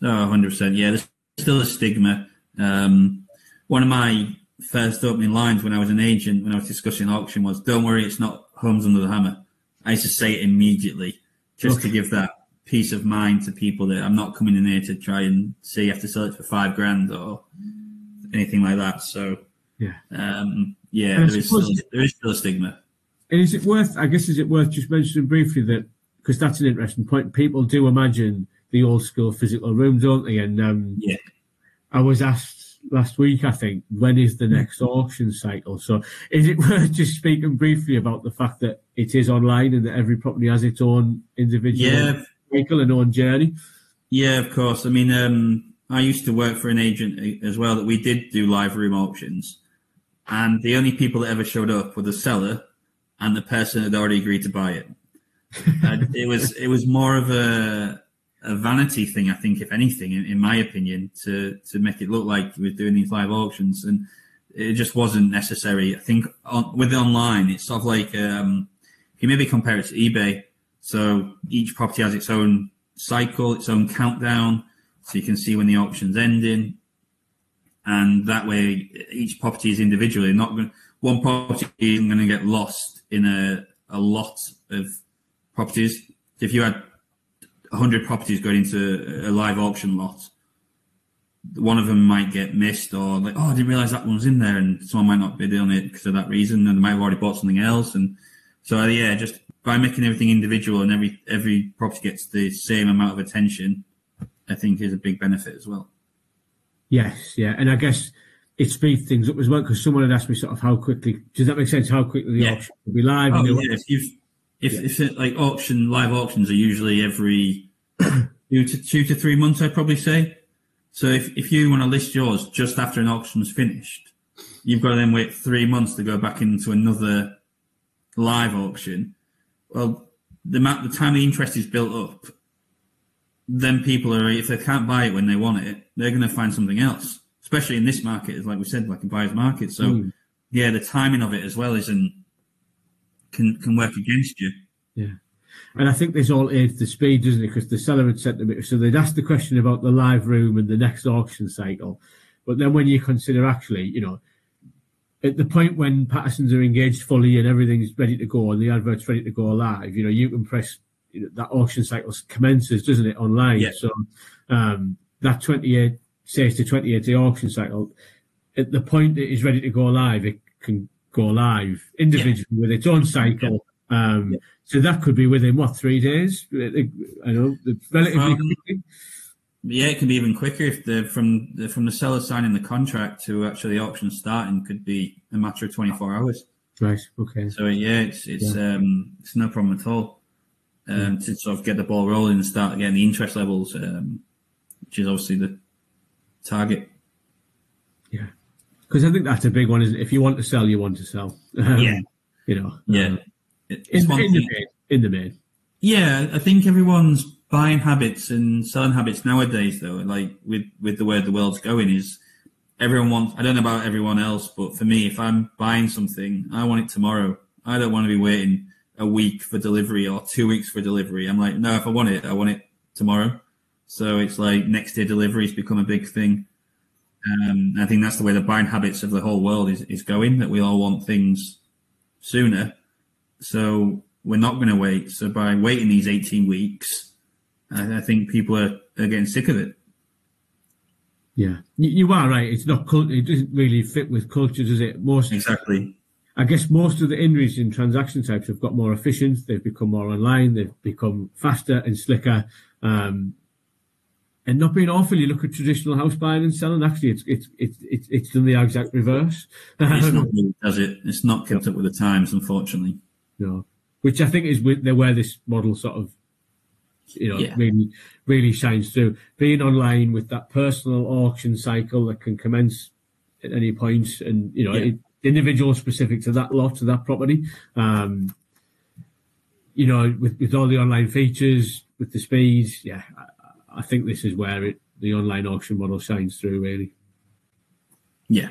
Oh, 100%. Yeah, there's still a stigma. One of my first opening lines when I was an agent, when I was discussing auction, was, "Don't worry, it's not Homes Under the Hammer." I used to say it immediately, just to give that peace of mind to people that I'm not coming in here to try and say you have to sell it for $5,000 or anything like that. So, yeah, there is still a stigma. And is it worth just mentioning briefly that, because that's an interesting point, people do imagine the old school physical room, don't they? And I was asked last week, I think, when is the next auction cycle? So is it worth just speaking briefly about the fact that it is online and that every property has its own individual cycle and own journey? Yeah, of course. I mean, I used to work for an agent as well that we did do live room auctions, and the only people that ever showed up were the seller and the person had already agreed to buy it. It was more of a vanity thing, I think, if anything, in my opinion, to make it look like we're doing these live auctions, and it just wasn't necessary. I think with online, it's sort of like if you maybe compare it to eBay. So each property has its own cycle, its own countdown, so you can see when the auction's ending, and that way each property is individually one property isn't going to get lost in a lot of properties. If you had 100 properties going into a live auction lot, one of them might get missed, or like, oh, I didn't realize that one was in there, and someone might not bid on it because of that reason, and they might have already bought something else. And so, just by making everything individual and every property gets the same amount of attention, I think is a big benefit as well. Yes, yeah, and I guess it speeds things up as well, because someone had asked me sort of how quickly, does that make sense, how quickly the auction will be live? Oh, yeah, if like live auctions are usually every 2 to 3 months, I'd probably say. So if you want to list yours just after an auction's finished, you've got to then wait 3 months to go back into another live auction. Well, the time the interest is built up, then people are, if they can't buy it when they want it, they're going to find something else. Especially in this market, like we said, like a buyer's market. So the timing of it as well can work against you. Yeah. And I think this all aids the speed, doesn't it? Because the seller had sent them, so they'd asked the question about the live room and the next auction cycle. But then when you consider actually, at the point when Pattersons are engaged fully and everything's ready to go and the advert's ready to go live, you can press, that auction cycle commences, doesn't it, online? Yeah. So that 28 says to 28-day auction cycle, at the point it is ready to go live, it can go live individually with its own cycle. So that could be within 3 days? I know, relatively quickly. Yeah, it can be even quicker if from the seller signing the contract to actually the auction starting could be a matter of 24 hours. Right. Okay. So it's no problem at all to sort of get the ball rolling and start getting the interest levels, which is obviously the target. Yeah, because I think that's a big one, isn't it? If you want to sell, you want to sell. In the main. Yeah, I think everyone's buying habits and selling habits nowadays, though, like with the way the world's going, is everyone wants, I don't know about everyone else, but for me, if I'm buying something, I want it tomorrow. I don't want to be waiting a week for delivery or 2 weeks for delivery. I'm like, no, if I want it tomorrow. So it's like next day deliveries become a big thing. I think that's the way the buying habits of the whole world is going, that we all want things sooner. So we're not going to wait. So by waiting these 18 weeks, I think people are getting sick of it. Yeah, you are right. It's not it doesn't really fit with culture, does it? Exactly. I guess most of the industries and transaction types have got more efficient. They've become more online. They've become faster and slicker. And not being awful, you look at traditional house buying and selling. Actually, it's done the exact reverse. It's not really, does it? It's not kept up with the times, unfortunately. No, which I think is where this model sort of, really, really shines through. Being online with that personal auction cycle that can commence at any point, and individual specific to that lot, to that property. With all the online features, with the speeds, I think this is where the online auction model shines through, really.